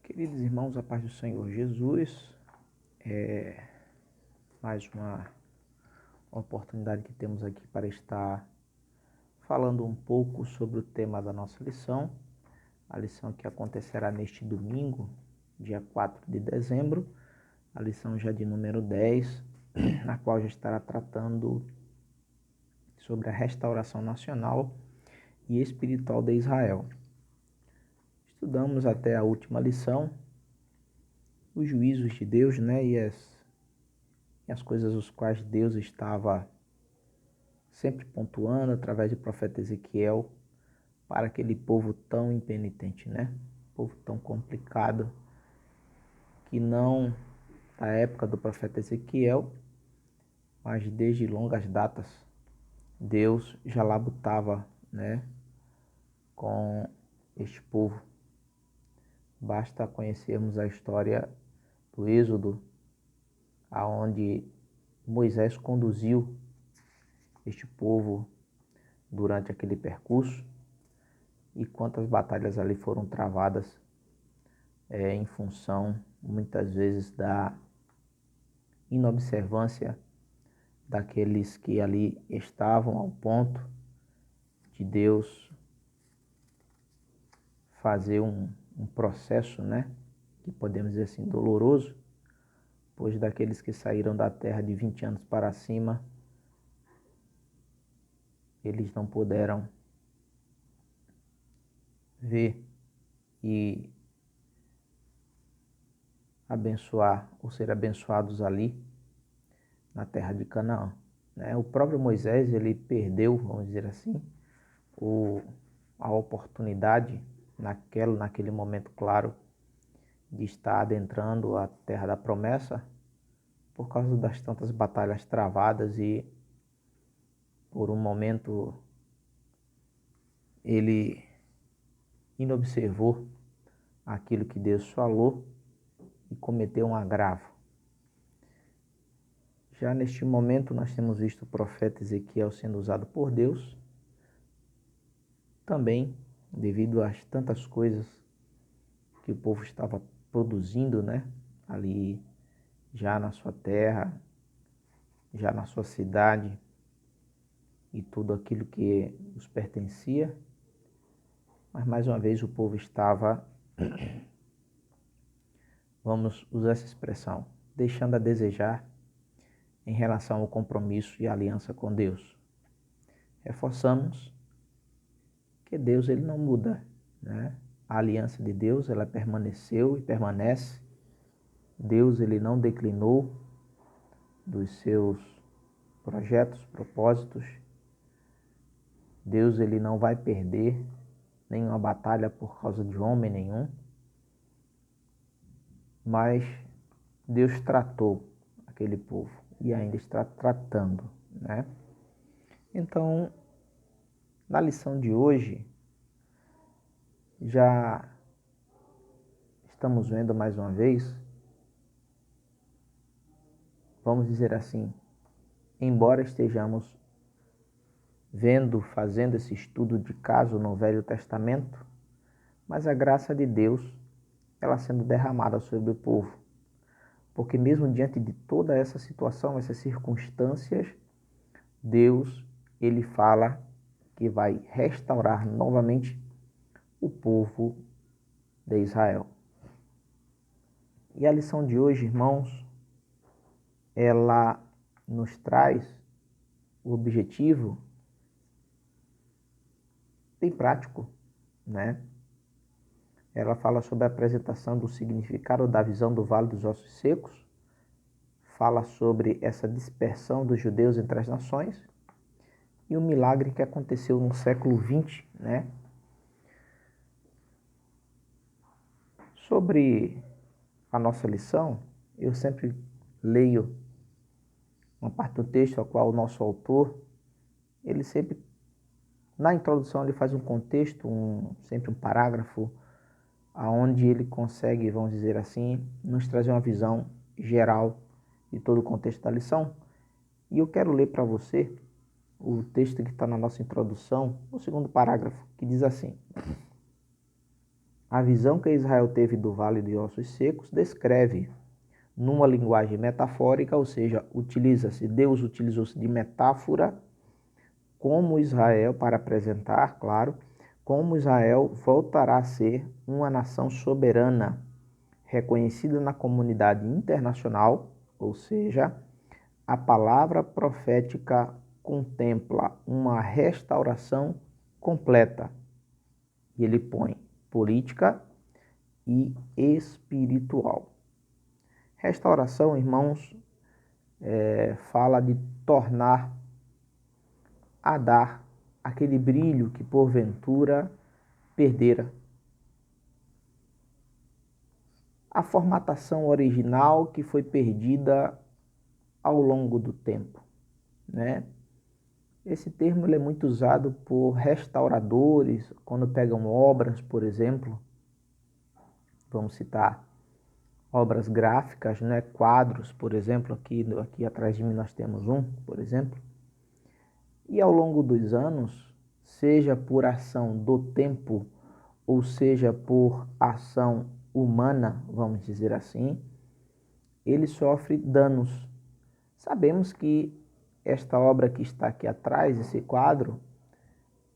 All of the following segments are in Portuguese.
Queridos irmãos, a paz do Senhor Jesus, mais uma oportunidade que temos aqui para estar falando um pouco sobre o tema da nossa lição, a lição que acontecerá neste domingo, dia 4 de dezembro, a lição já de número 10, na qual já estará tratando sobre a restauração nacional e espiritual de Israel. Estudamos até a última lição, os juízos de Deus, e as coisas os quais Deus estava sempre pontuando através do profeta Ezequiel para aquele povo tão impenitente, Povo tão complicado, que não da época do profeta Ezequiel, mas desde longas datas, Deus já labutava, com este povo. Basta conhecermos a história do Êxodo, aonde Moisés conduziu este povo durante aquele percurso e quantas batalhas ali foram travadas em função, muitas vezes, da inobservância daqueles que ali estavam, ao ponto de Deus fazer um processo, que podemos dizer assim, doloroso, pois daqueles que saíram da terra de 20 anos para cima, eles não puderam ver e abençoar ou ser abençoados ali na terra de Canaã. O próprio Moisés, ele perdeu, vamos dizer assim, a oportunidade naquele momento, claro, de estar adentrando a terra da promessa por causa das tantas batalhas travadas e por um momento ele inobservou aquilo que Deus falou e cometeu um agravo. Já neste momento nós temos visto o profeta Ezequiel sendo usado por Deus, também devido às tantas coisas que o povo estava produzindo, ali já na sua terra, já na sua cidade e tudo aquilo que os pertencia. Mas mais uma vez o povo estava, vamos usar essa expressão, deixando a desejar em relação ao compromisso e aliança com Deus. Reforçamos que Deus, ele não muda, A aliança de Deus, ela permaneceu e permanece. Deus, ele não declinou dos seus projetos, propósitos. Deus, ele não vai perder nenhuma batalha por causa de homem nenhum. Mas Deus tratou aquele povo e ainda está tratando, Então, na lição de hoje, já estamos vendo mais uma vez, vamos dizer assim, embora estejamos fazendo esse estudo de caso no Velho Testamento, mas a graça de Deus, ela sendo derramada sobre o povo. Porque mesmo diante de toda essa situação, essas circunstâncias, Deus, ele fala que vai restaurar novamente o povo de Israel. E a lição de hoje, irmãos, ela nos traz o objetivo bem prático, Ela fala sobre a apresentação do significado da visão do Vale dos Ossos Secos, fala sobre essa dispersão dos judeus entre as nações e o milagre que aconteceu no século XX, Sobre a nossa lição, eu sempre leio uma parte do texto a qual o nosso autor, ele sempre, na introdução, ele faz um contexto, sempre um parágrafo, aonde ele consegue, vamos dizer assim, nos trazer uma visão geral de todo o contexto da lição. E eu quero ler para você o texto que está na nossa introdução, o segundo parágrafo, que diz assim: A visão que Israel teve do vale de ossos secos descreve numa linguagem metafórica, ou seja, Deus utilizou-se de metáfora como Israel, para apresentar, claro, como Israel voltará a ser uma nação soberana, reconhecida na comunidade internacional, ou seja, a palavra profética contempla uma restauração completa. E ele põe política e espiritual. Restauração, irmãos, fala de tornar a dar aquele brilho que porventura perdera. A formatação original que foi perdida ao longo do tempo, né? Esse termo ele é muito usado por restauradores quando pegam obras, por exemplo. Vamos citar obras gráficas, né? Quadros, por exemplo, aqui atrás de mim nós temos um, por exemplo. E ao longo dos anos, seja por ação do tempo, ou seja por ação humana, vamos dizer assim, ele sofre danos. Sabemos que esta obra que está aqui atrás, esse quadro,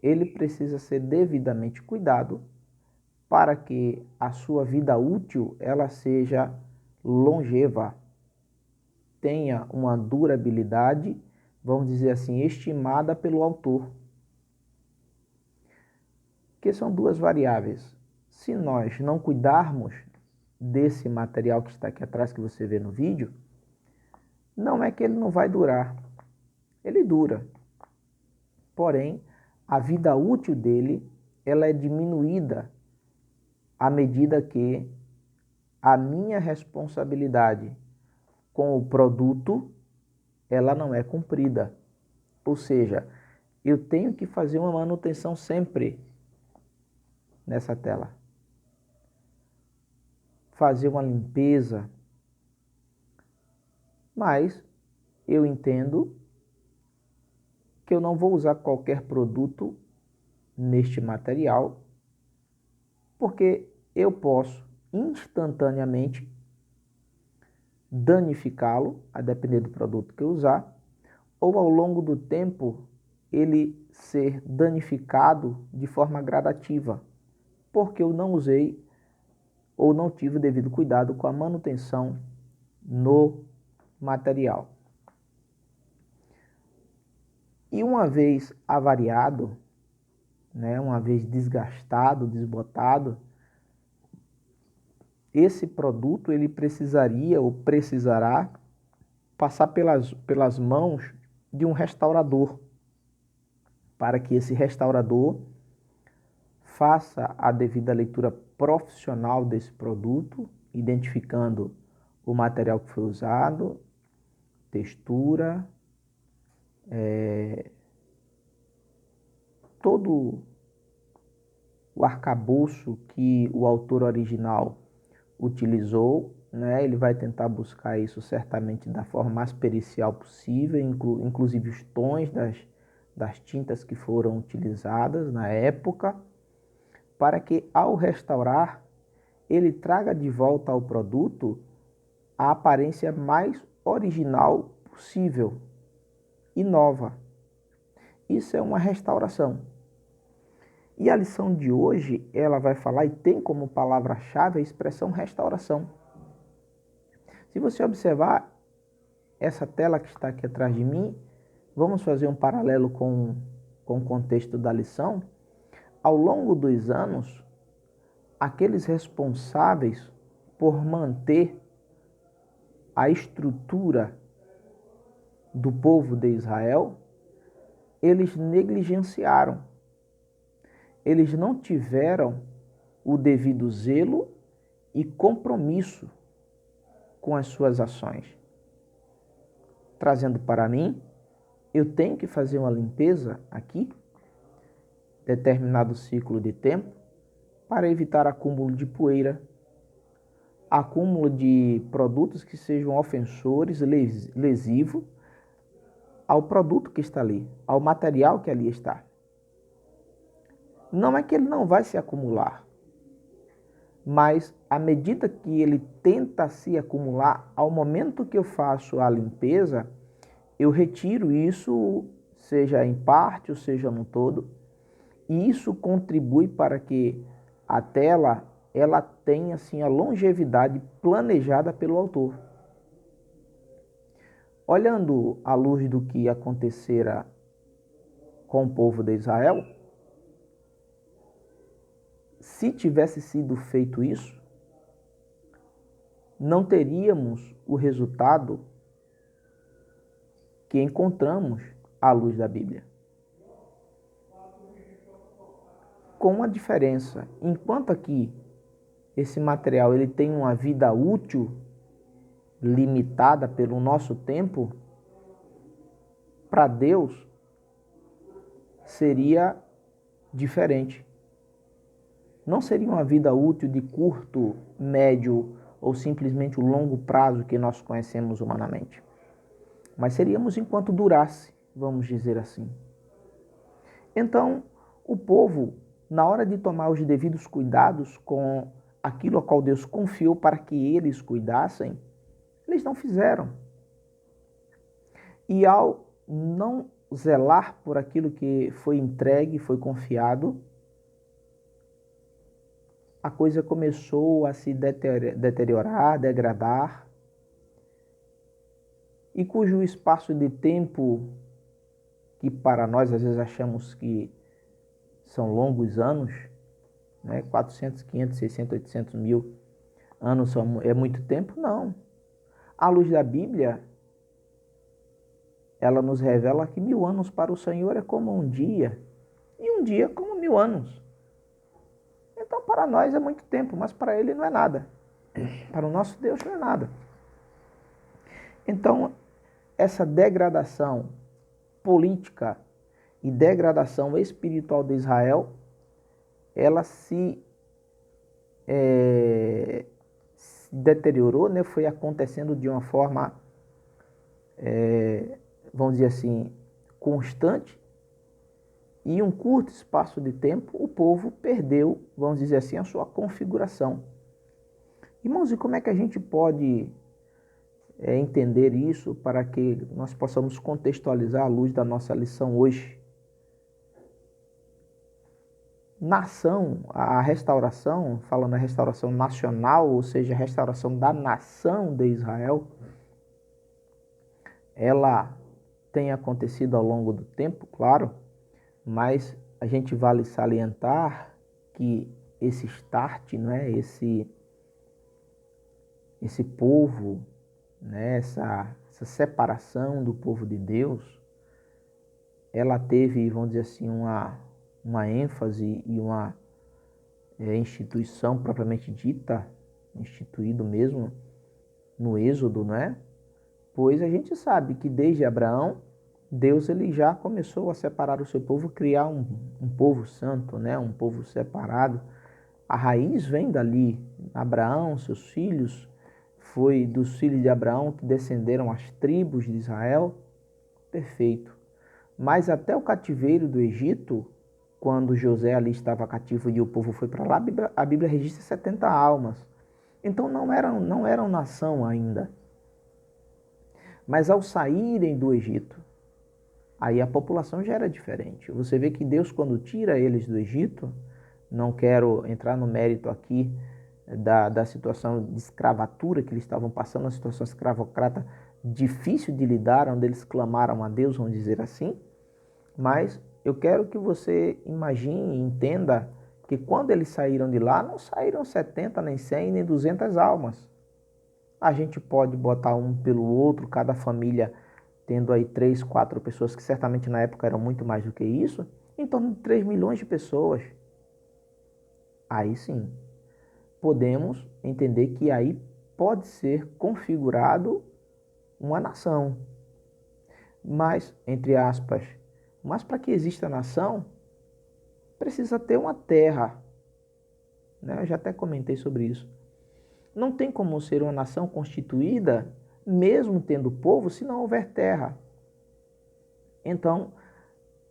ele precisa ser devidamente cuidado para que a sua vida útil ela seja longeva, tenha uma durabilidade, vamos dizer assim, estimada pelo autor. Que são duas variáveis. Se nós não cuidarmos desse material que está aqui atrás, que você vê no vídeo, não é que ele não vai durar. Ele dura. Porém, a vida útil dele, ela é diminuída à medida que a minha responsabilidade com o produto, ela não é cumprida. Ou seja, eu tenho que fazer uma manutenção sempre nessa tela. Fazer uma limpeza. Mas eu entendo que eu não vou usar qualquer produto neste material, porque eu posso instantaneamente danificá-lo, a depender do produto que eu usar, ou ao longo do tempo ele ser danificado de forma gradativa, porque eu não usei ou não tive o devido cuidado com a manutenção no material. E uma vez avariado, né, uma vez desgastado, desbotado, esse produto ele precisaria ou precisará passar pelas mãos de um restaurador, para que esse restaurador faça a devida leitura profissional desse produto, identificando o material que foi usado, textura, todo o arcabouço que o autor original utilizou, né? Ele vai tentar buscar isso certamente da forma mais pericial possível, inclusive os tons das tintas que foram utilizadas na época, para que ao restaurar, ele traga de volta ao produto a aparência mais original possível e nova. Isso é uma restauração. E a lição de hoje, ela vai falar e tem como palavra-chave a expressão restauração. Se você observar essa tela que está aqui atrás de mim, vamos fazer um paralelo com o contexto da lição. Ao longo dos anos, aqueles responsáveis por manter a estrutura do povo de Israel, eles negligenciaram. Eles não tiveram o devido zelo e compromisso com as suas ações. Trazendo para mim, eu tenho que fazer uma limpeza aqui, determinado ciclo de tempo, para evitar acúmulo de poeira, acúmulo de produtos que sejam ofensores, lesivos ao produto que está ali, ao material que ali está. Não é que ele não vai se acumular, mas à medida que ele tenta se acumular, ao momento que eu faço a limpeza, eu retiro isso, seja em parte ou seja no todo, e isso contribui para que a tela ela tenha assim a longevidade planejada pelo autor. Olhando à luz do que acontecera com o povo de Israel, se tivesse sido feito isso, não teríamos o resultado que encontramos à luz da Bíblia. Com uma diferença, enquanto aqui esse material ele tem uma vida útil limitada pelo nosso tempo, para Deus seria diferente. Não seria uma vida útil de curto, médio ou simplesmente o longo prazo que nós conhecemos humanamente. Mas seríamos enquanto durasse, vamos dizer assim. Então, o povo, na hora de tomar os devidos cuidados com aquilo a qual Deus confiou para que eles cuidassem, eles não fizeram. E ao não zelar por aquilo que foi entregue, foi confiado, a coisa começou a se deteriorar, degradar, e cujo espaço de tempo, que para nós às vezes achamos que são longos anos, né? 400, 500, 600, 800 mil anos é muito tempo? Não. À luz da Bíblia, ela nos revela que 1000 anos para o Senhor é como um dia, e um dia como 1000 anos. Então, para nós é muito tempo, mas para ele não é nada. Para o nosso Deus não é nada. Então, essa degradação política e degradação espiritual de Israel, ela se deteriorou, né? Foi acontecendo de uma forma, vamos dizer assim, constante, e em um curto espaço de tempo o povo perdeu, vamos dizer assim, a sua configuração. Irmãos, e como é que a gente pode entender isso para que nós possamos contextualizar à luz da nossa lição hoje? Nação, a restauração, falando a restauração nacional, ou seja, a restauração da nação de Israel, ela tem acontecido ao longo do tempo, claro, mas a gente vale salientar que esse start, né, esse povo, né, essa separação do povo de Deus, ela teve, vamos dizer assim, uma ênfase e uma instituição propriamente dita, instituído mesmo no Êxodo, né? Pois a gente sabe que desde Abraão, Deus ele já começou a separar o seu povo, criar um povo santo, né? Um povo separado. A raiz vem dali. Abraão, seus filhos, foi dos filhos de Abraão que descenderam as tribos de Israel. Perfeito. Mas até o cativeiro do Egito, quando José ali estava cativo e o povo foi para lá, a Bíblia registra 70 almas. Então não eram nação ainda. Mas ao saírem do Egito, aí a população já era diferente. Você vê que Deus, quando tira eles do Egito, não quero entrar no mérito aqui da situação de escravatura que eles estavam passando, uma situação escravocrata difícil de lidar, onde eles clamaram a Deus, vamos dizer assim, mas eu quero que você imagine e entenda que quando eles saíram de lá, não saíram 70, nem 100, nem 200 almas. A gente pode botar um pelo outro, cada família tendo aí 3, 4 pessoas, que certamente na época eram muito mais do que isso, em torno de 3 milhões de pessoas. Aí sim, podemos entender que aí pode ser configurado uma nação. Mas, entre aspas, mas para que exista nação, precisa ter uma terra. Né? Eu já até comentei sobre isso. Não tem como ser uma nação constituída, mesmo tendo povo, se não houver terra. Então,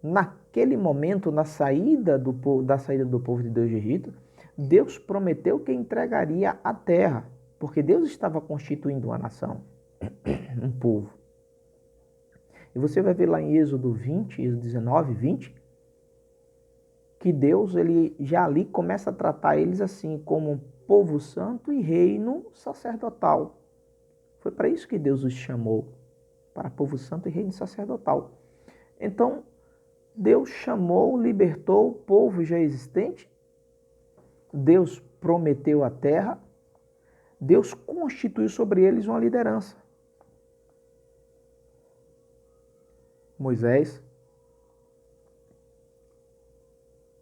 naquele momento, da saída do povo de Deus do Egito, Deus prometeu que entregaria a terra, porque Deus estava constituindo uma nação, um povo. E você vai ver lá em Êxodo 20, Êxodo 19, 20, que Deus ele já ali começa a tratar eles assim, como um povo santo e reino sacerdotal. Foi para isso que Deus os chamou, para povo santo e reino sacerdotal. Então, Deus chamou, libertou o povo já existente, Deus prometeu a terra, Deus constituiu sobre eles uma liderança. Moisés.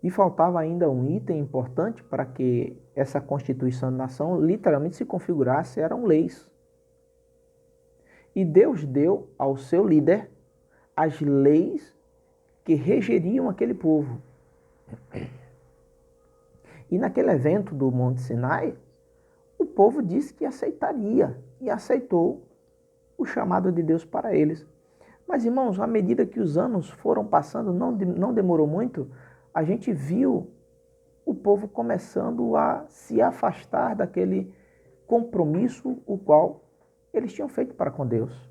E faltava ainda um item importante para que essa constituição da nação literalmente se configurasse, eram leis. E Deus deu ao seu líder as leis que regeriam aquele povo. E naquele evento do Monte Sinai, o povo disse que aceitaria e aceitou o chamado de Deus para eles. Mas, irmãos, à medida que os anos foram passando, não demorou muito, a gente viu o povo começando a se afastar daquele compromisso o qual eles tinham feito para com Deus.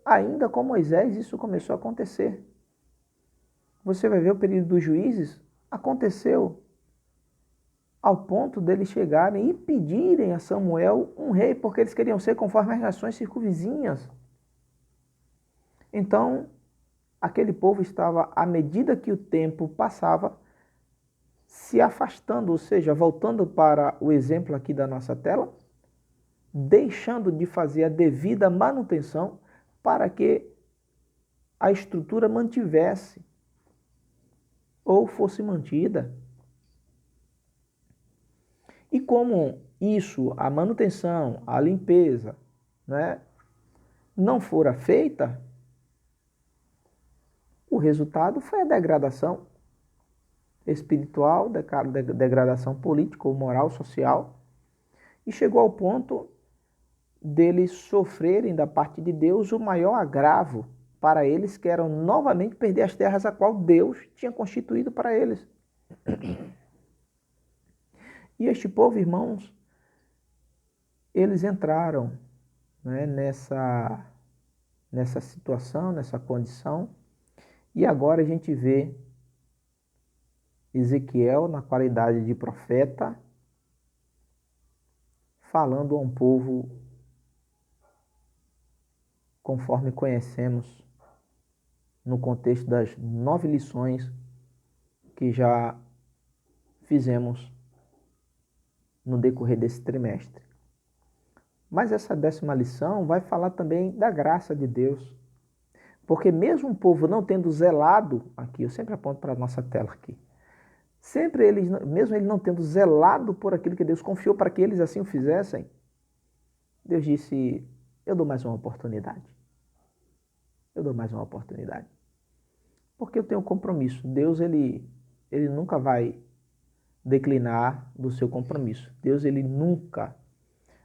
Ainda com Moisés isso começou a acontecer. Você vai ver o período dos juízes, aconteceu ao ponto deles chegarem e pedirem a Samuel um rei, porque eles queriam ser conforme as nações circunvizinhas. Então, aquele povo estava, à medida que o tempo passava, se afastando, ou seja, voltando para o exemplo aqui da nossa tela, deixando de fazer a devida manutenção para que a estrutura mantivesse ou fosse mantida. E como isso, a manutenção, a limpeza, né, não fora feita, o resultado foi a degradação espiritual, degradação política ou moral, social, e chegou ao ponto deles sofrerem da parte de Deus o maior agravo para eles, que eram novamente perder as terras a qual Deus tinha constituído para eles. E este povo, irmãos, eles entraram, né, nessa situação, nessa condição, e agora a gente vê Ezequiel, na qualidade de profeta, falando a um povo conforme conhecemos no contexto das 9 lições que já fizemos no decorrer desse trimestre. Mas essa 10ª lição vai falar também da graça de Deus. Porque mesmo um povo não tendo zelado, aqui, eu sempre aponto para a nossa tela aqui, mesmo ele não tendo zelado por aquilo que Deus confiou para que eles assim o fizessem, Deus disse, eu dou mais uma oportunidade. Eu dou mais uma oportunidade. Porque eu tenho um compromisso. Deus, ele nunca vai declinar do seu compromisso. Deus, ele nunca.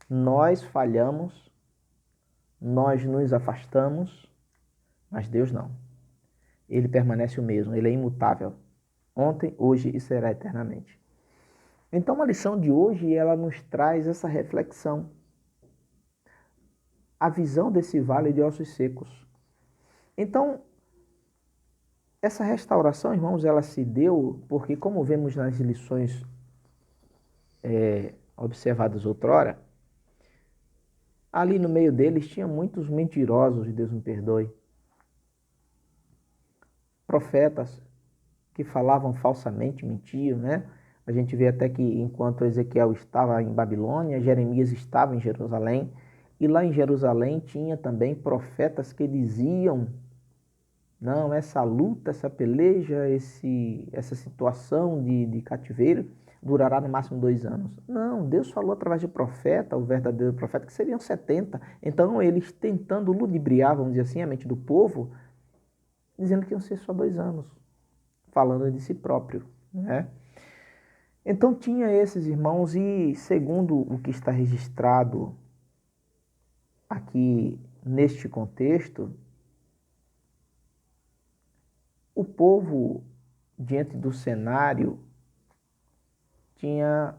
Nós falhamos, nós nos afastamos, mas Deus não. Ele permanece o mesmo, ele é imutável. Ontem, hoje e será eternamente. Então, a lição de hoje, ela nos traz essa reflexão. A visão desse vale de ossos secos. Então, essa restauração, irmãos, ela se deu porque, como vemos nas lições observadas outrora, ali no meio deles tinha muitos mentirosos, Deus me perdoe. Profetas que falavam falsamente, mentiam, né? A gente vê até que enquanto Ezequiel estava em Babilônia, Jeremias estava em Jerusalém, e lá em Jerusalém tinha também profetas que diziam, não, essa luta, essa peleja, essa situação de cativeiro durará no máximo 2 anos. Não, Deus falou através de profeta, o verdadeiro profeta, que seriam 70. Então eles tentando ludibriar, vamos dizer assim, a mente do povo, dizendo que iam ser só 2 anos, falando de si próprio, né? Então tinha esses irmãos e segundo o que está registrado aqui neste contexto, o povo, diante do cenário tinha,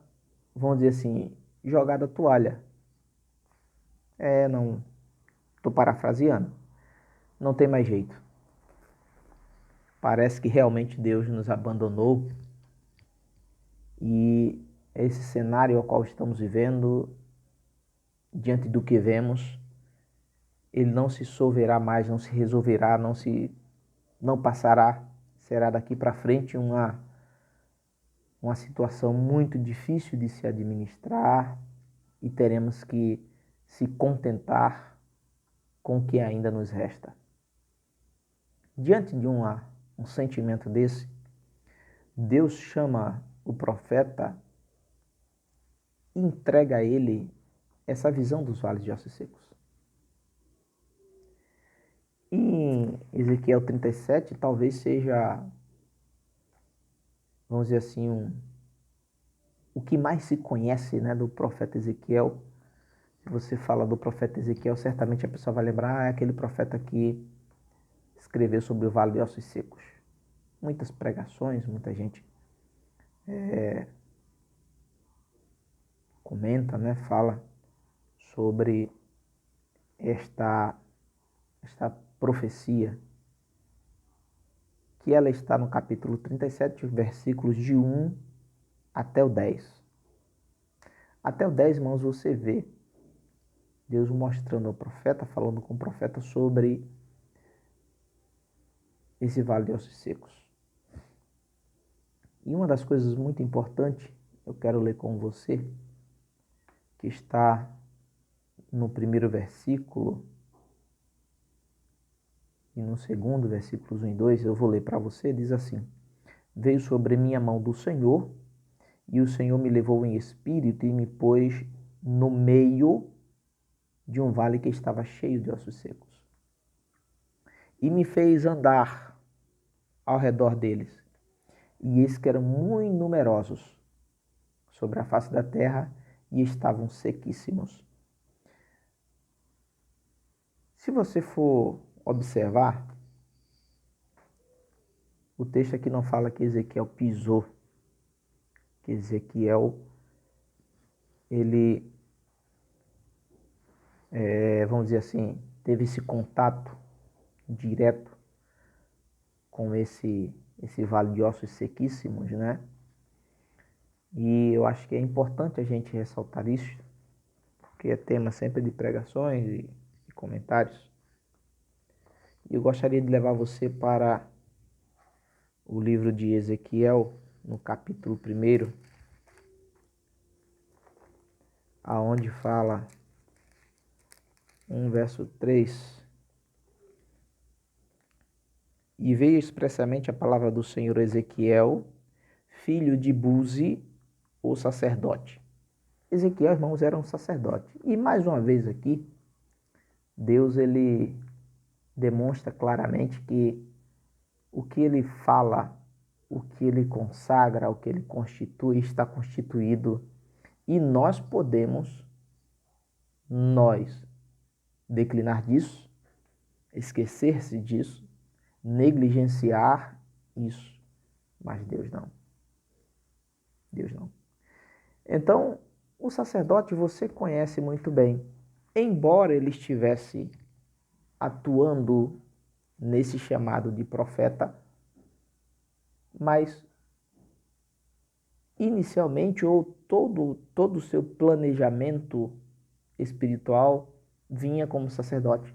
vamos dizer assim, jogado a toalha. Não, estou parafraseando. Não tem mais jeito. Parece que realmente Deus nos abandonou e esse cenário ao qual estamos vivendo, diante do que vemos, ele não se solverá mais, não se resolverá, não passará. Será daqui para frente uma situação muito difícil de se administrar e teremos que se contentar com o que ainda nos resta. Diante de um sentimento desse, Deus chama o profeta e entrega a ele essa visão dos vales de ossos secos. E em Ezequiel 37, talvez seja, vamos dizer assim, o que mais se conhece, né, do profeta Ezequiel. Se você fala do profeta Ezequiel, certamente a pessoa vai lembrar, é aquele profeta que escreveu sobre o vale de ossos secos. Muitas pregações, muita gente comenta, né, fala sobre esta profecia, que ela está no capítulo 37, versículos de 1 até o 10. Até o 10, irmãos, você vê Deus mostrando ao profeta, falando com o profeta sobre esse vale de ossos secos. E uma das coisas muito importantes, eu quero ler com você, que está no primeiro versículo e no segundo, versículos 1 e 2, eu vou ler para você, diz assim: Veio sobre mim a mão do Senhor, e o Senhor me levou em espírito e me pôs no meio de um vale que estava cheio de ossos secos. E me fez andar ao redor deles, e eis que eram muito numerosos sobre a face da terra, e estavam sequíssimos. Se você for observar, o texto aqui não fala que Ezequiel pisou, que Ezequiel, ele, vamos dizer assim, teve esse contato direto com esse vale de ossos sequíssimos, né? E eu acho que é importante a gente ressaltar isso, porque é tema sempre de pregações e comentários. E eu gostaria de levar você para o livro de Ezequiel, no capítulo 1, aonde fala, verso 3, e veio expressamente a palavra do Senhor a Ezequiel, filho de Buzi, o sacerdote. Ezequiel, irmãos, era um sacerdote. E mais uma vez aqui, Deus, ele demonstra claramente que o que ele fala, o que ele consagra, o que ele constitui, está constituído. E nós podemos, declinar disso, esquecer-se disso, negligenciar isso. Mas Deus não. Deus não. Então, o sacerdote você conhece muito bem. Embora ele estivesse atuando nesse chamado de profeta, mas inicialmente, ou todo o seu planejamento espiritual vinha como sacerdote.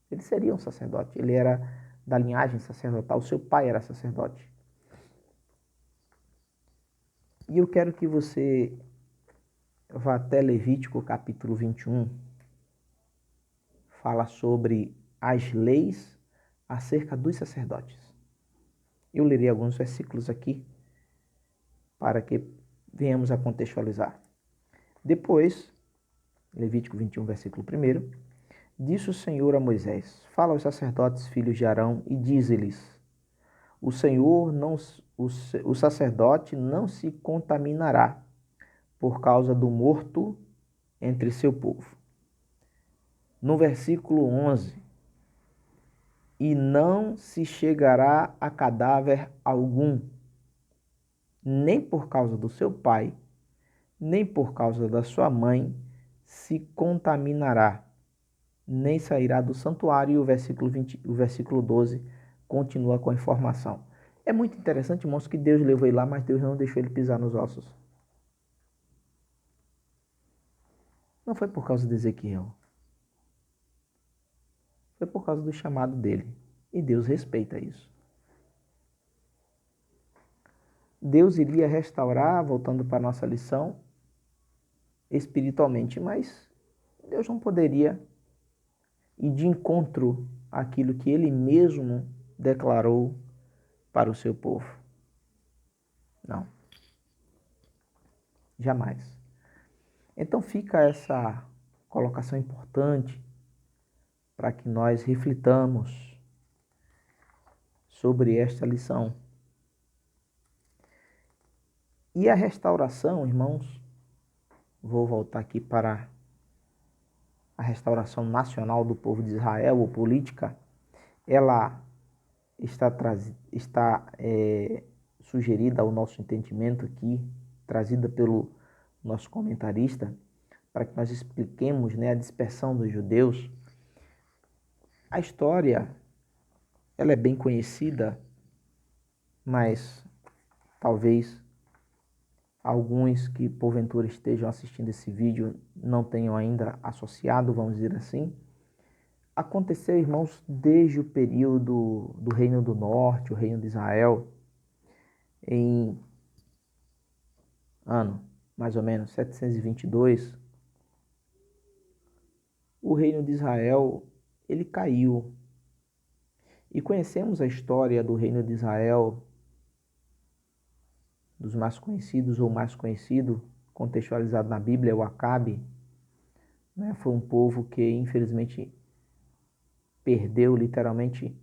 Ele seria um sacerdote, ele era da linhagem sacerdotal, seu pai era sacerdote. E eu quero que você vá até Levítico capítulo 21, fala sobre as leis acerca dos sacerdotes. Eu lerei alguns versículos aqui para que venhamos a contextualizar. Depois, Levítico 21, versículo 1, disse o Senhor a Moisés: Fala aos sacerdotes, filhos de Arão, e dize-lhes: o Senhor não, o sacerdote não se contaminará por causa do morto entre seu povo. No versículo 11, e não se chegará a cadáver algum nem por causa do seu pai, nem por causa da sua mãe se contaminará, nem sairá do santuário. E o versículo 12 continua com a informação. É muito interessante, irmãos, que Deus levou ele lá, mas Deus não deixou ele pisar nos ossos. Não foi por causa de Ezequiel. Foi por causa do chamado dele. E Deus respeita isso. Deus iria restaurar, voltando para a nossa lição, espiritualmente, mas Deus não poderia ir de encontro àquilo que ele mesmo declarou para o seu povo. Não. Jamais. Então fica essa colocação importante para que nós reflitamos sobre esta lição. E a restauração, irmãos, vou voltar aqui para a restauração nacional do povo de Israel, ou política, ela está sugerida ao nosso entendimento aqui, trazida pelo nosso comentarista, para que nós expliquemos, né, a dispersão dos judeus. A história, ela é bem conhecida, mas talvez alguns que porventura estejam assistindo esse vídeo não tenham ainda associado, vamos dizer assim. Aconteceu, irmãos, desde o período do Reino do Norte, o Reino de Israel, em ano mais ou menos 722, o Reino de Israel ele caiu. E conhecemos a história do Reino de Israel, dos mais conhecidos ou mais conhecido, contextualizado na Bíblia, o Acabe, né? Foi um povo que infelizmente perdeu literalmente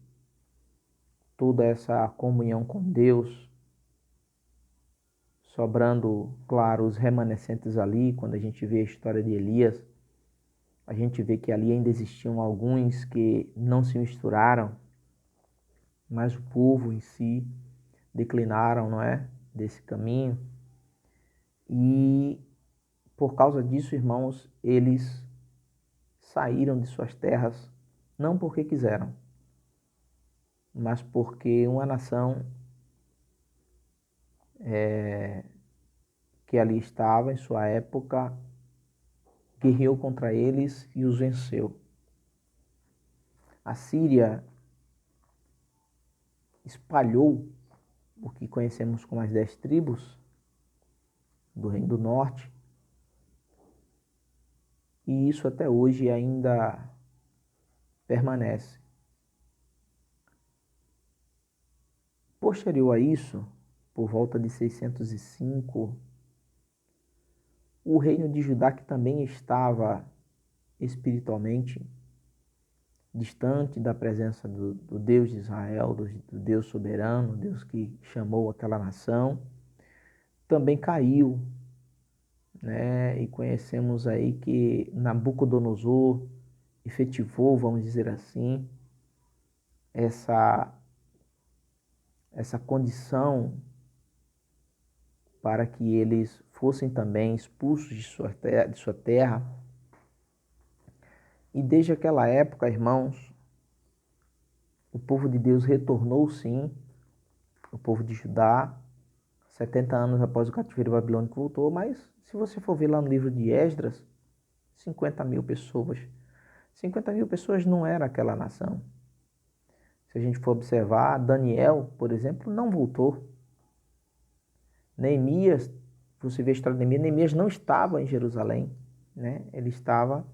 toda essa comunhão com Deus, sobrando, claro, os remanescentes ali. Quando a gente vê a história de Elias, a gente vê que ali ainda existiam alguns que não se misturaram, mas o povo em si declinaram, não é, desse caminho. E por causa disso, irmãos, eles saíram de suas terras não porque quiseram, mas porque uma nação que ali estava em sua época guerreou contra eles e os venceu. A Síria espalhou o que conhecemos como as 10 tribos do Reino do Norte, e isso até hoje ainda permanece. Posterior a isso, por volta de 605, o reino de Judá, que também estava espiritualmente distante da presença do Deus de Israel, do Deus soberano, Deus que chamou aquela nação, também caiu, né? E conhecemos aí que Nabucodonosor efetivou, vamos dizer assim, essa condição para que eles fossem também expulsos de sua terra. E desde aquela época, irmãos, o povo de Deus retornou sim, o povo de Judá, 70 anos após o cativeiro babilônico voltou, mas se você for ver lá no livro de Esdras, 50 mil pessoas. 50 mil pessoas não era aquela nação. Se a gente for observar, Daniel, por exemplo, não voltou. Neemias, você vê a história de Neemias não estava em Jerusalém, né? Ele estava,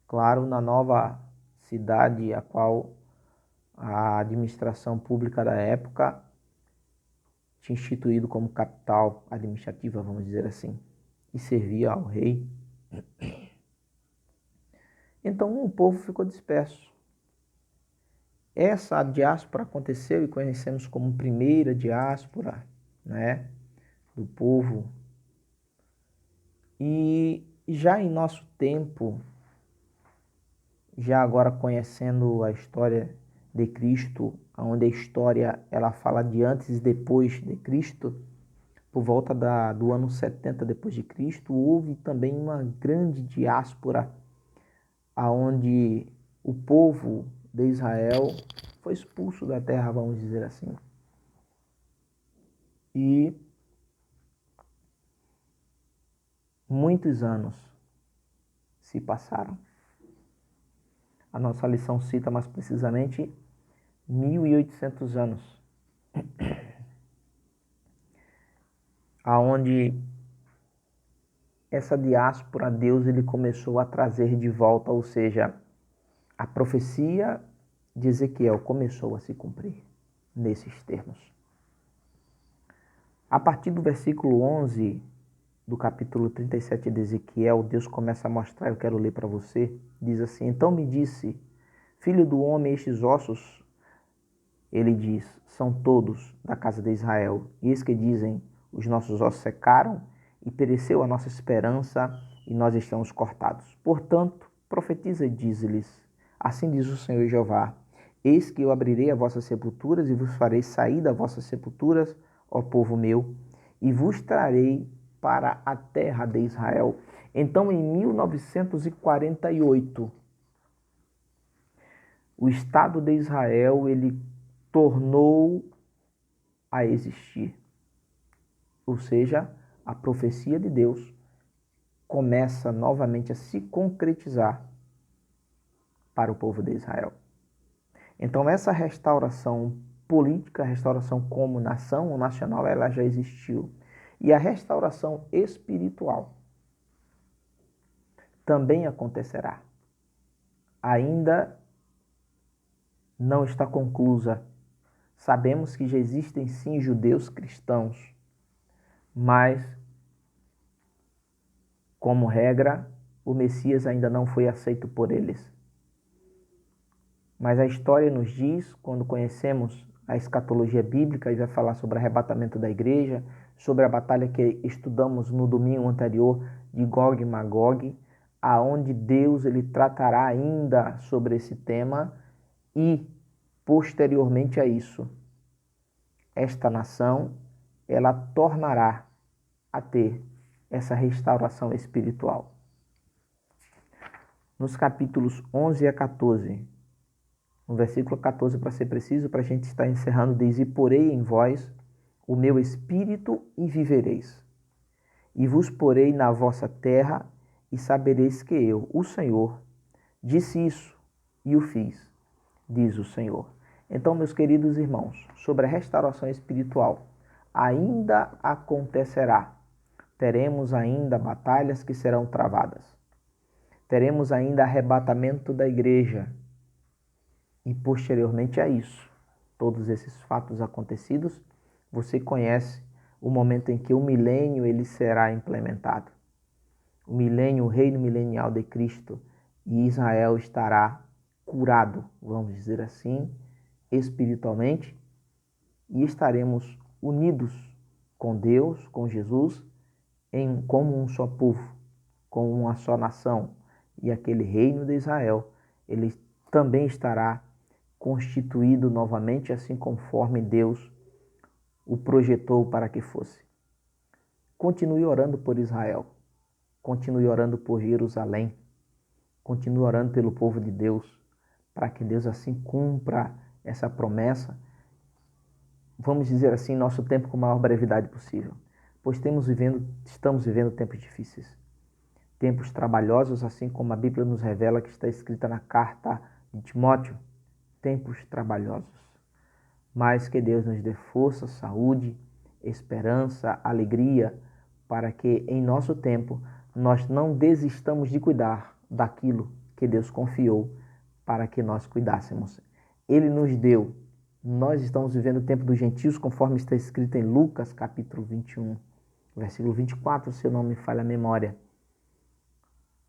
claro, na nova cidade, a qual a administração pública da época tinha instituído como capital administrativa, vamos dizer assim, e servia ao rei. Então o povo ficou disperso. Essa diáspora aconteceu e conhecemos como primeira diáspora, né, do povo. E já em nosso tempo, já agora conhecendo a história de Cristo, onde a história ela fala de antes e depois de Cristo, por volta do ano 70 depois de Cristo, houve também uma grande diáspora aonde o povo de Israel foi expulso da terra, vamos dizer assim. E muitos anos se passaram. A nossa lição cita mais precisamente 1.800 anos, aonde essa diáspora, Deus ele começou a trazer de volta, ou seja, a profecia de Ezequiel começou a se cumprir nesses termos. A partir do versículo 11 do capítulo 37 de Ezequiel, Deus começa a mostrar, eu quero ler para você, diz assim: então me disse, filho do homem, estes ossos, ele diz, são todos da casa de Israel. E eis que dizem, os nossos ossos secaram e pereceu a nossa esperança e nós estamos cortados. Portanto, profetiza e diz-lhes, assim diz o Senhor Jeová, eis que eu abrirei as vossas sepulturas e vos farei sair das vossas sepulturas, ó povo meu, e vos trarei para a terra de Israel. Então, em 1948, o Estado de Israel, ele tornou a existir. Ou seja, a profecia de Deus começa novamente a se concretizar para o povo de Israel. Então, essa restauração política, a restauração como nação ou nacional, ela já existiu. E a restauração espiritual também acontecerá. Ainda não está conclusa. Sabemos que já existem sim judeus cristãos, mas, como regra, o Messias ainda não foi aceito por eles. Mas a história nos diz, quando conhecemos a escatologia bíblica, e vai falar sobre o arrebatamento da igreja, sobre a batalha que estudamos no domingo anterior de Gog e Magog, aonde Deus ele tratará ainda sobre esse tema e, posteriormente a isso, esta nação ela tornará a ter essa restauração espiritual. Nos capítulos 11 a 14, no versículo 14, para ser preciso, para a gente estar encerrando, diz, e porei em vós o meu espírito e vivereis. E vos porei na vossa terra e sabereis que eu, o Senhor, disse isso e o fiz, diz o Senhor. Então, meus queridos irmãos, sobre a restauração espiritual, ainda acontecerá. Teremos ainda batalhas que serão travadas. Teremos ainda arrebatamento da igreja. E posteriormente a isso, todos esses fatos acontecidos, você conhece o momento em que o milênio ele será implementado. O milênio, o reino milenial de Cristo, e Israel estará curado, vamos dizer assim, espiritualmente, e estaremos unidos com Deus, com Jesus, como um só povo, como uma só nação. E aquele reino de Israel, ele também estará constituído novamente, assim conforme Deus o projetou para que fosse. Continue orando por Israel, continue orando por Jerusalém, continue orando pelo povo de Deus, para que Deus assim cumpra essa promessa, vamos dizer assim, nosso tempo com a maior brevidade possível, pois estamos vivendo tempos difíceis, tempos trabalhosos, assim como a Bíblia nos revela que está escrita na carta de Timóteo, tempos trabalhosos, mas que Deus nos dê força, saúde, esperança, alegria, para que em nosso tempo nós não desistamos de cuidar daquilo que Deus confiou para que nós cuidássemos. Ele nos deu. Nós estamos vivendo o tempo dos gentios, conforme está escrito em Lucas, capítulo 21, versículo 24, se eu não me falha a memória.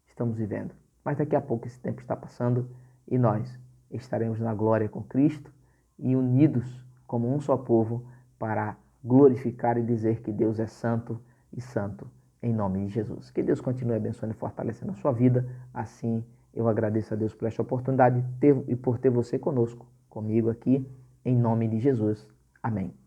Estamos vivendo. Mas daqui a pouco esse tempo está passando e nós estaremos na glória com Cristo e unidos como um só povo para glorificar e dizer que Deus é santo e santo em nome de Jesus. Que Deus continue abençoando e fortalecendo a sua vida. Assim, eu agradeço a Deus por esta oportunidade e por ter você conosco, comigo aqui, em nome de Jesus. Amém.